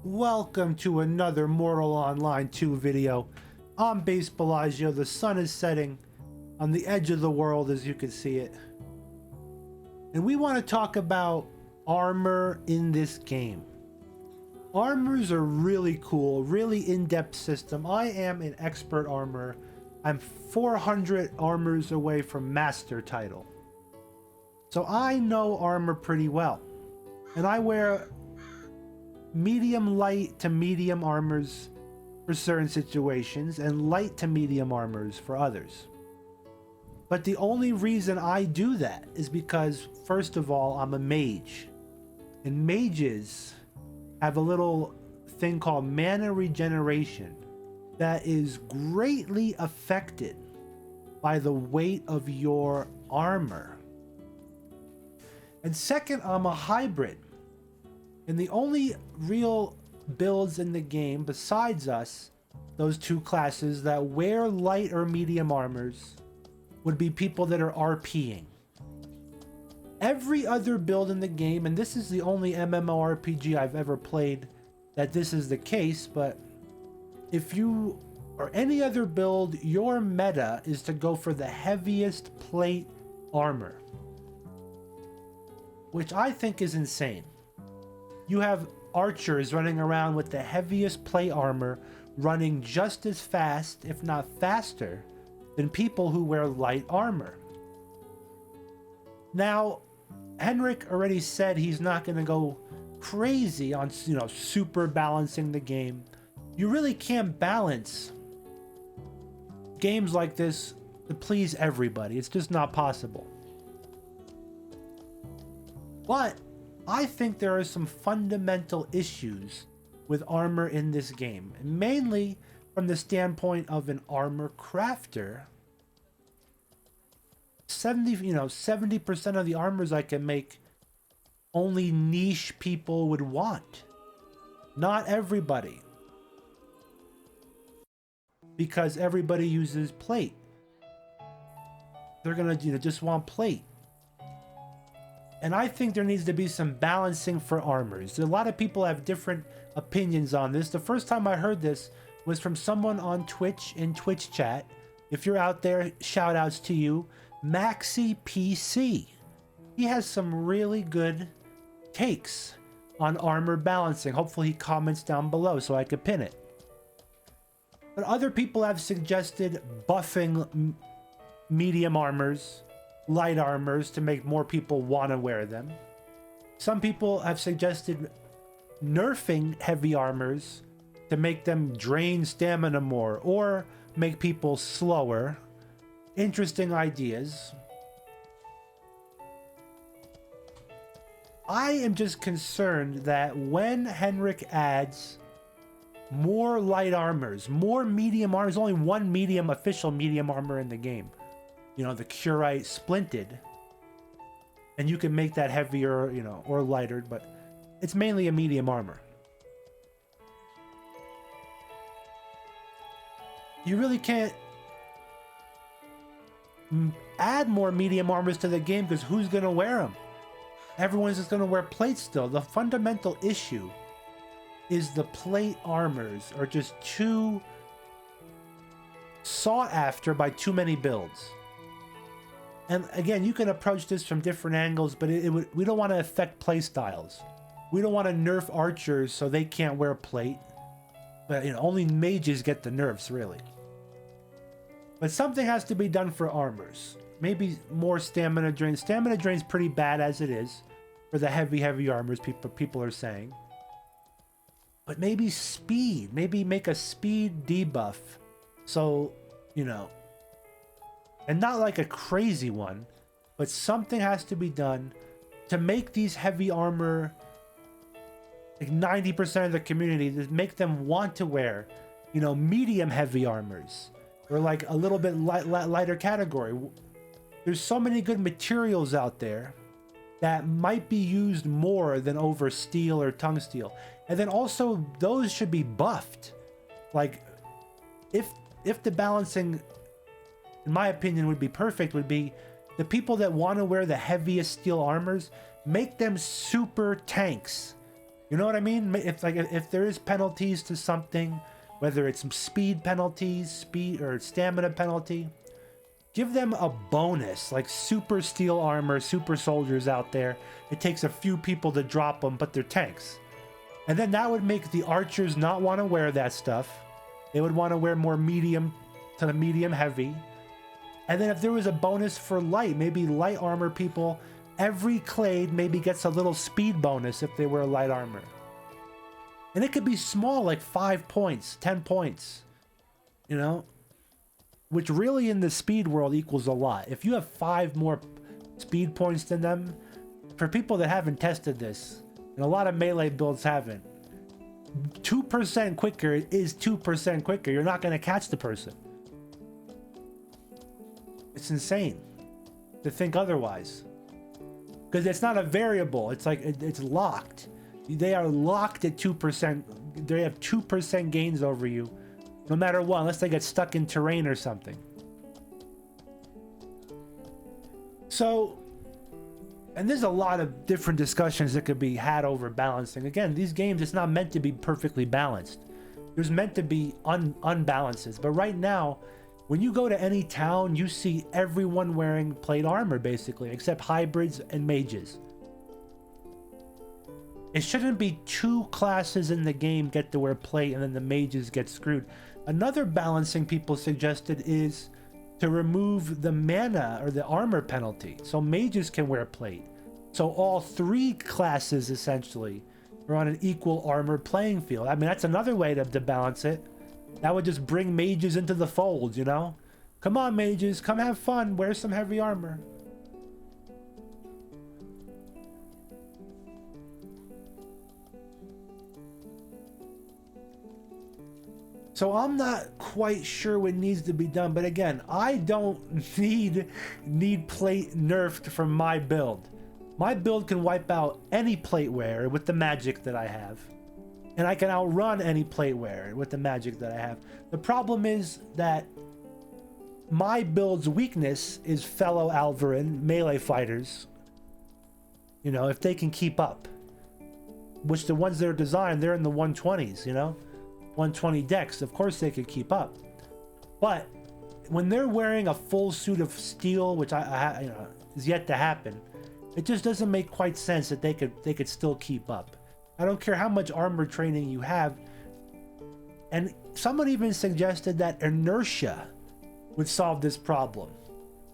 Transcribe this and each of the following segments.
Welcome to another Mortal Online 2 video. I'm Base Bellagio. The sun is setting on the edge of the world, as you can see it. And we want to talk about armor in this game. Armors are really cool, really in-depth system. I am an expert armor. I'm 400 armors away from master title. So I know armor pretty well. And I wear medium light to medium armors for certain situations and light to medium armors for others. But the only reason I do that is because, first of all, I'm a mage. And mages have a little thing called mana regeneration that is greatly affected by the weight of your armor. And second, I'm a hybrid. And the only real builds in the game besides us, those two classes that wear light or medium armors, would be people that are RPing. Every other build in the game, and this is the only MMORPG I've ever played that this is the case, but if you or any other build, your meta is to go for the heaviest plate armor, which I think is insane. You have archers running around with the heaviest plate armor, running just as fast, if not faster, than people who wear light armor. Now, Henrik already said he's not going to go crazy on, super balancing the game. You really can't balance games like this to please everybody. It's just not possible. But I think there are some fundamental issues with armor in this game, mainly from the standpoint of an armor crafter. 70% of the armors I can make, only niche people would want. Not everybody. Because everybody uses plate. They're gonna just want plate. And I think there needs to be some balancing for armors. A lot of people have different opinions on this. The first time I heard this was from someone on Twitch, in Twitch chat. If you're out there, shout outs to you. Maxi PC. He has some really good takes on armor balancing. Hopefully he comments down below so I could pin it. But other people have suggested buffing medium armors, light armors, to make more people want to wear them. Some people have suggested nerfing heavy armors to make them drain stamina more or make people slower. Interesting ideas. I am just concerned that when Henrik adds more light armors, more medium armors, only one official medium armor in the game, the Curite Splinted, and you can make that heavier, or lighter, but it's mainly a medium armor. You really can't add more medium armors to the game because who's going to wear them? Everyone's just going to wear plates still. The fundamental issue is the plate armors are just too sought after by too many builds. And again, you can approach this from different angles, but we don't want to affect play styles. We don't want to nerf archers so they can't wear plate. But only mages get the nerfs, really. But something has to be done for armors. Maybe more stamina drain. Stamina drain's pretty bad as it is for the heavy armors, people are saying. But maybe speed. Maybe make a speed debuff. So, and not like a crazy one, but something has to be done to make these heavy armor, like 90% of the community, to make them want to wear, medium heavy armors, or like a little bit lighter category. There's so many good materials out there that might be used more than over steel or tungsteel. And then also those should be buffed. Like if the balancing, in my opinion, would be perfect, would be the people that want to wear the heaviest steel armors, make them super tanks. You know what I mean? If there is penalties to something, whether it's speed penalties, speed or stamina penalty, give them a bonus, like super steel armor, super soldiers out there. It takes a few people to drop them, but they're tanks. And then that would make the archers not want to wear that stuff. They would want to wear more medium to the medium heavy. And then if there was a bonus for light, maybe light armor people, every clade maybe gets a little speed bonus if they wear light armor. And it could be small, like 5 points, 10 points, you know, which really in the speed world equals a lot. If you have 5 more speed points than them, for people that haven't tested this, and a lot of melee builds haven't, 2% quicker is 2% quicker. You're not going to catch the person. It's insane to think otherwise. Because it's not a variable. It's like, it's locked. They are locked at 2%. They have 2% gains over you, no matter what, unless they get stuck in terrain or something. So, and there's a lot of different discussions that could be had over balancing. Again, these games, it's not meant to be perfectly balanced. There's meant to be unbalances. But right now, when you go to any town, you see everyone wearing plate armor, basically, except hybrids and mages. It shouldn't be 2 classes in the game get to wear plate and then the mages get screwed. Another balancing people suggested is to remove the mana or the armor penalty, so mages can wear plate. So all 3 classes essentially are on an equal armor playing field. I mean, that's another way to balance it. That would just bring mages into the fold, you know? Come on, mages, come have fun, wear some heavy armor. So I'm not quite sure what needs to be done, but again, I don't need plate nerfed from my build. My build can wipe out any plate wearer with the magic that I have. And I can outrun any plate wearer with the magic that I have. The problem is that my build's weakness is fellow Alvarin melee fighters. You know, if they can keep up. Which the ones that are designed, they're in the 120s, you know? 120 dex, of course they could keep up. But when they're wearing a full suit of steel, which I is yet to happen, it just doesn't make quite sense that they could still keep up. I don't care how much armor training you have. And someone even suggested that inertia would solve this problem.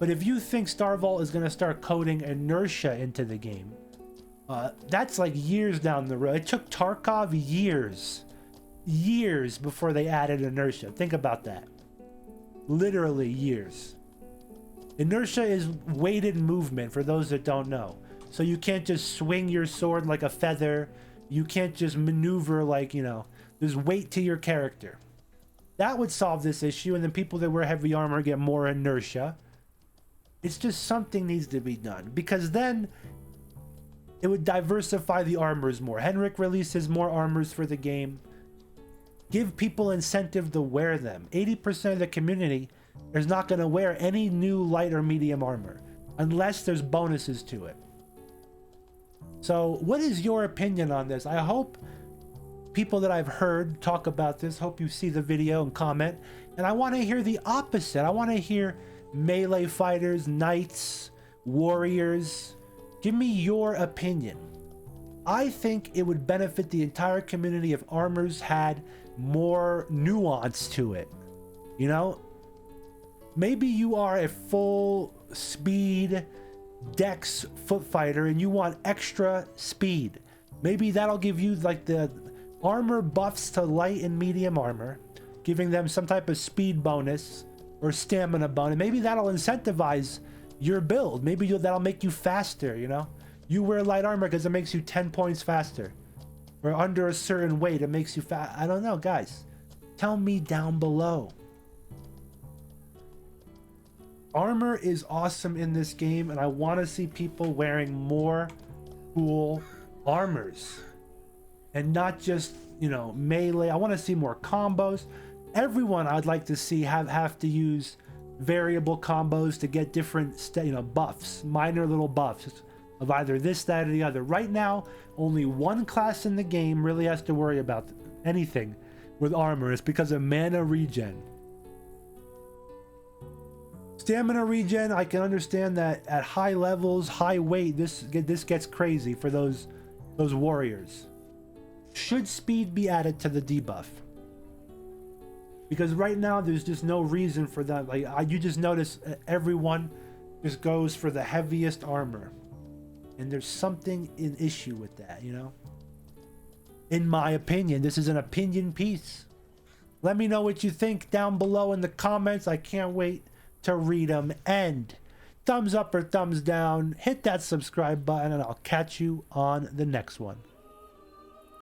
But if you think STAR-NWLT is going to start coding inertia into the game, that's like years down the road. It took Tarkov years before they added inertia. Think about that. Literally years. Inertia is weighted movement, for those that don't know. So you can't just swing your sword like a feather. You can't just maneuver like, you know, there's weight to your character. That would solve this issue, and then people that wear heavy armor get more inertia. It's just something needs to be done, because then it would diversify the armors more. Henrik releases more armors for the game. Give people incentive to wear them. 80% of the community is not going to wear any new light or medium armor unless there's bonuses to it. So what is your opinion on this? I hope people that I've heard talk about this, hope you see the video and comment. And I want to hear the opposite. I want to hear melee fighters, knights, warriors. Give me your opinion. I think it would benefit the entire community if armors had more nuance to it. You know, maybe you are a full speed dex foot fighter and you want extra speed. Maybe that'll give you like the armor buffs to light and medium armor, giving them some type of speed bonus or stamina bonus. Maybe that'll incentivize your build. Maybe that'll make you faster, you know? You wear light armor because it makes you 10 points faster. Or under a certain weight, it makes you fast. I don't know, guys. Tell me down below. Armor is awesome in this game, and I want to see people wearing more cool armors. And not just, you know, melee. I want to see more combos. Everyone I'd like to see have to use variable combos to get different, you know, buffs. Minor little buffs. of either this, that, or the other. Right now, only one class in the game really has to worry about anything with armor. It's because of mana regen. Stamina regen, I can understand that at high levels, high weight, this gets crazy for those warriors. Should speed be added to the debuff? Because right now there's just no reason for that. Like you just notice everyone just goes for the heaviest armor, and there's something an issue with that, you know. In my opinion, this is an opinion piece. Let me know what you think down below in the comments. I can't wait to read them. And thumbs up or thumbs down, hit that subscribe button, and I'll catch you on the next one.